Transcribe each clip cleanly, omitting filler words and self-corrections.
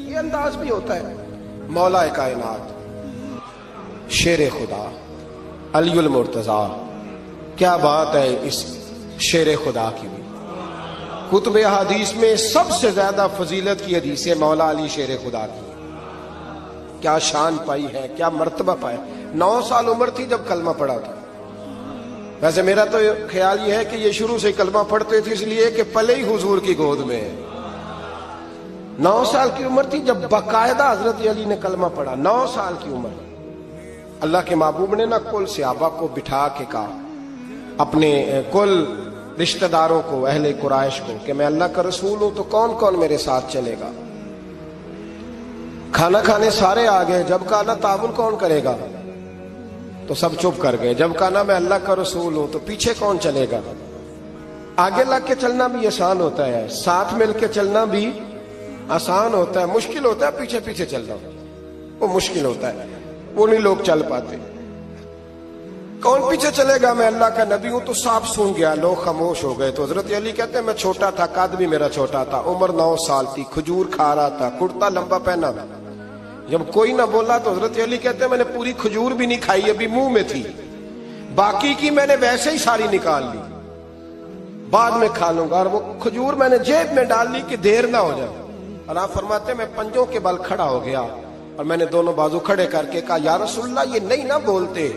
یہ انداز بھی ہوتا ہے. مولا کائنات، شیر خدا علی المرتضیٰ، کیا بات ہے اس شیر خدا کی بھی. کتب حدیث میں سب سے زیادہ فضیلت کی حدیث ہے مولا علی شیر خدا کی. کیا شان پائی ہے، کیا مرتبہ پایا. 9 سال عمر تھی جب کلمہ پڑھا تھا. ویسے میرا تو خیال یہ ہے کہ یہ شروع سے کلمہ پڑھتے تھے اس لیے کہ پلے ہی حضور کی گود میں. 9 سال کی عمر تھی جب باقاعدہ حضرت علی نے کلمہ پڑھا. 9 سال کی عمر. اللہ کے محبوب نے نہ کل صحابہ کو بٹھا کے کہا، اپنے کل رشتہ داروں کو، اہل قریش کو، کہ میں اللہ کا رسول ہوں تو کون کون میرے ساتھ چلے گا. کھانا کھانے سارے آ گئے. جب کہا نا تعاون کون کرے گا تو سب چپ کر گئے. جب کہا نا میں اللہ کا رسول ہوں تو پیچھے کون چلے گا. آگے لگ کے چلنا بھی آسان ہوتا ہے، ساتھ مل کے چلنا بھی آسان ہوتا ہے. مشکل ہوتا ہے پیچھے پیچھے چلنا، وہ مشکل ہوتا ہے، وہ نہیں لوگ چل پاتے. کون پیچھے چلے گا، میں اللہ کا نبی ہوں. تو سانپ سون گیا، لوگ خاموش ہو گئے. تو حضرت علی کہتے ہیں میں چھوٹا تھا، قد بھی میرا چھوٹا تھا، عمر 9 سال تھی، کھجور کھا رہا تھا، کرتا لمبا پہنا. جب کوئی نہ بولا تو حضرت علی کہتے ہیں میں نے پوری کھجور بھی نہیں کھائی، ابھی منہ میں تھی، باقی کی میں نے ویسے ہی ساری نکال لی، بعد میں کھا لوں گا. اور وہ کھجور میں نے جیب میں ڈال لی کہ دیر نہ ہو جائے. اور آپ فرماتے ہیں میں پنجوں کے بل کھڑا ہو گیا اور میں نے دونوں بازو کھڑے کر کے کہا یا رسول اللہ یہ نہیں نہ بولتے،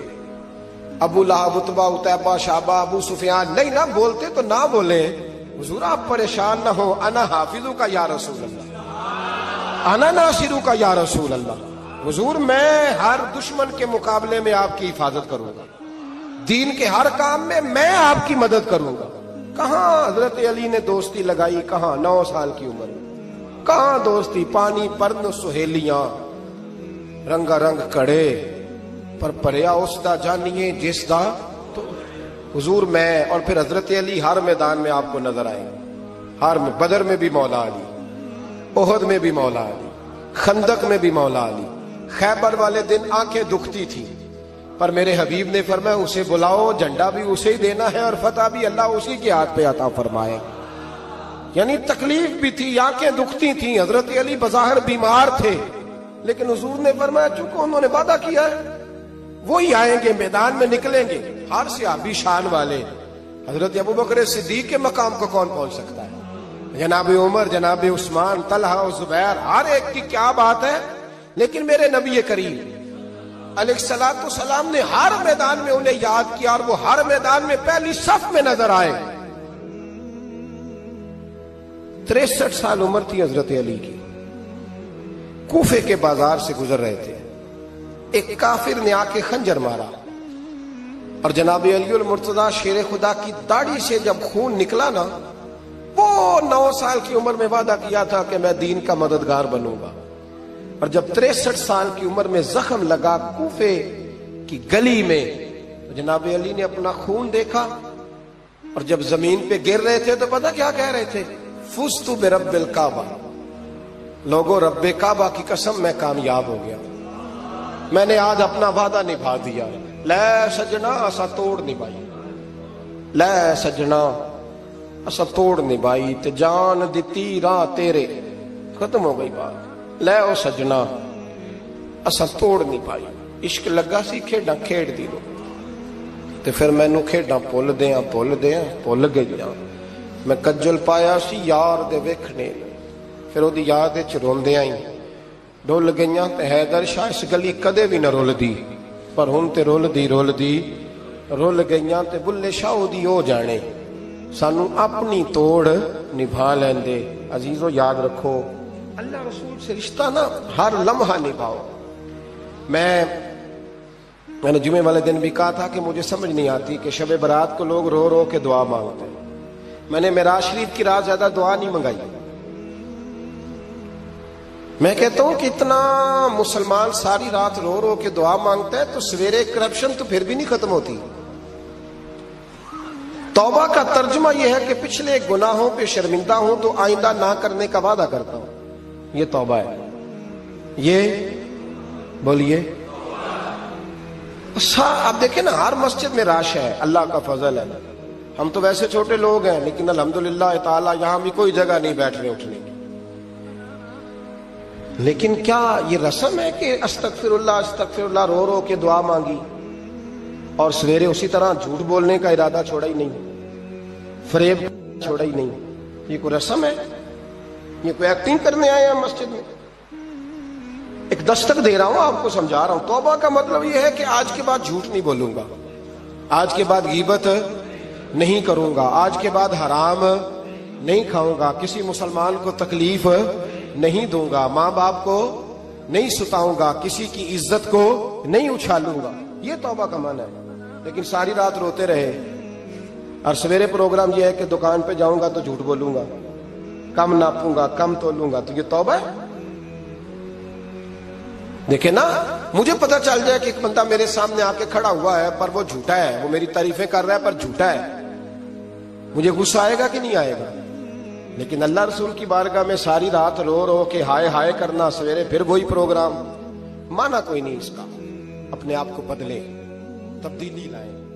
ابو لہب، عتبہ، عتیبہ، شعبہ، ابو سفیان نہیں نہ بولتے تو نہ بولے. حضور آپ پریشان نہ ہو، انا حافظوں کا یا رسول اللہ، انا ناصروں کا یا رسول اللہ. حضور میں ہر دشمن کے مقابلے میں آپ کی حفاظت کروں گا، دین کے ہر کام میں آپ کی مدد کروں گا. کہاں حضرت علی نے دوستی لگائی، کہاں 9 سال کی عمر میں کہاں دوستی. پانی پرن سہیلیاں رنگا رنگ کڑے پر پریا اس دا جانیے جس دا. تو حضور میں اور پھر حضرت علی ہر میدان میں آپ کو نظر آئیں گے. ہر میں، بدر میں بھی مولا علی، احد میں بھی مولا علی، خندق میں بھی مولا علی. خیبر والے دن آنکھیں دکھتی تھی پر میرے حبیب نے فرمایا اسے بلاؤ، جھنڈا بھی اسے ہی دینا ہے اور فتح بھی اللہ اسی کے ہاتھ پہ عطا فرمائے. یعنی تکلیف بھی تھی، آنکھیں دکھتی تھیں. حضرت علی بظاہر بیمار تھے لیکن حضور نے فرمایا چونکہ انہوں نے وعدہ کیا ہے وہی آئیں گے، میدان میں نکلیں گے. ہر صحابی شان والے. حضرت ابوبکر صدیق کے مقام کو کون پہنچ سکتا ہے؟ جناب عمر، جناب عثمان، طلحہ و زبیر، ہر ایک کی کیا بات ہے. لیکن میرے نبی کریم علیہ الصلوۃ والسلام نے ہر میدان میں انہیں یاد کیا اور وہ ہر میدان میں پہلی صف میں نظر آئے. 63 سال عمر تھی حضرت علی کی. کوفے کے بازار سے گزر رہے تھے، ایک کافر نے آ کے خنجر مارا اور جناب علی المرتضیٰ شیر خدا کی داڑھی سے جب خون نکلا نا، وہ 9 سال کی عمر میں وعدہ کیا تھا کہ میں دین کا مددگار بنوں گا. اور جب 63 سال کی عمر میں زخم لگا کوفے کی گلی میں تو جناب علی نے اپنا خون دیکھا اور جب زمین پہ گر رہے تھے تو پتہ کیا کہہ رہے تھے؟ فزت برب الکعبہ، لوگوں رب کعبہ کی قسم میں کامیاب ہو گیا، میں نے آج اپنا وعدہ نبھا دیا. لے سجنا اسا توڑ نبھائی، لے سجنا اسا توڑ نبھائی تے جان دتی راہ تیرے. ختم ہو گئی بات. لے او سجنا اسا توڑ نبھائی. عشق لگا سی کھیڈاں کھیڑ دی لو تے پھر مینو کھیڈاں بھول گئیاں. میں کجل پایا سی یار دے ویکھنے، پھر وہ یاد روندیاں ہی ڈول گئیاں. تے حیدر شاہ اس گلی کدے بھی نہ رول دی پر ہن تے رول گئیاں. تے بلے شاہ دی او جانے سانو اپنی توڑ نبھا لیندے. عزیزو یاد رکھو اللہ رسول سے رشتہ نا ہر لمحہ نبھاؤ. میں نے جمعے والے دن بھی کہا تھا کہ مجھے سمجھ نہیں آتی کہ شب برات کو لوگ رو رو کے دعا مانگتے ہیں. میں نے معراج شریف کی رات زیادہ دعا نہیں منگائی. میں کہتا ہوں کہ اتنا مسلمان ساری رات رو رو کے دعا مانگتا ہے تو سویرے کرپشن تو پھر بھی نہیں ختم ہوتی. توبہ کا ترجمہ یہ ہے کہ پچھلے گناہوں پہ شرمندہ ہوں تو آئندہ نہ کرنے کا وعدہ کرتا ہوں. یہ توبہ ہے. یہ بولیے. آپ دیکھیں نا ہر مسجد میں رش ہے، اللہ کا فضل ہے. ہم تو ویسے چھوٹے لوگ ہیں لیکن الحمدللہ تعالی یہاں بھی کوئی جگہ نہیں بیٹھنے اٹھنے کی. لیکن کیا یہ رسم ہے کہ استغفراللہ رو رو کے دعا مانگی اور سویرے اسی طرح جھوٹ بولنے کا ارادہ چھوڑا ہی نہیں، فریب چھوڑا ہی نہیں؟ یہ کوئی رسم ہے؟ یہ کوئی ایکٹنگ کرنے آئے ہیں مسجد میں؟ ایک دستک دے رہا ہوں، آپ کو سمجھا رہا ہوں۔ توبہ کا مطلب یہ ہے کہ آج کے بعد جھوٹ نہیں بولوں گا، آج کے بعد غیبت نہیں کروں گا، آج کے بعد حرام نہیں کھاؤں گا، کسی مسلمان کو تکلیف نہیں دوں گا، ماں باپ کو نہیں ستاؤں گا، کسی کی عزت کو نہیں اچھالوں گا۔ یہ توبہ کا معنی ہے۔ لیکن ساری رات روتے رہے اور سویرے پروگرام یہ ہے کہ دکان پہ جاؤں گا تو جھوٹ بولوں گا، کم ناپوں گا، کم تولوں گا، تو یہ توبہ ہے؟ دیکھیں نا، مجھے پتا چل جائے کہ ایک بندہ میرے سامنے آ کے کھڑا ہوا ہے پر وہ جھوٹا ہے، وہ میری تعریفیں کر رہا ہے پر جھوٹا ہے، مجھے غصہ آئے گا کہ نہیں آئے گا؟ لیکن اللہ رسول کی بارگاہ میں ساری رات رو رو کے ہائے ہائے کرنا، سویرے پھر وہی پروگرام، مانا کوئی نہیں اس کا۔ اپنے آپ کو بدلیں، تبدیلی لائیں۔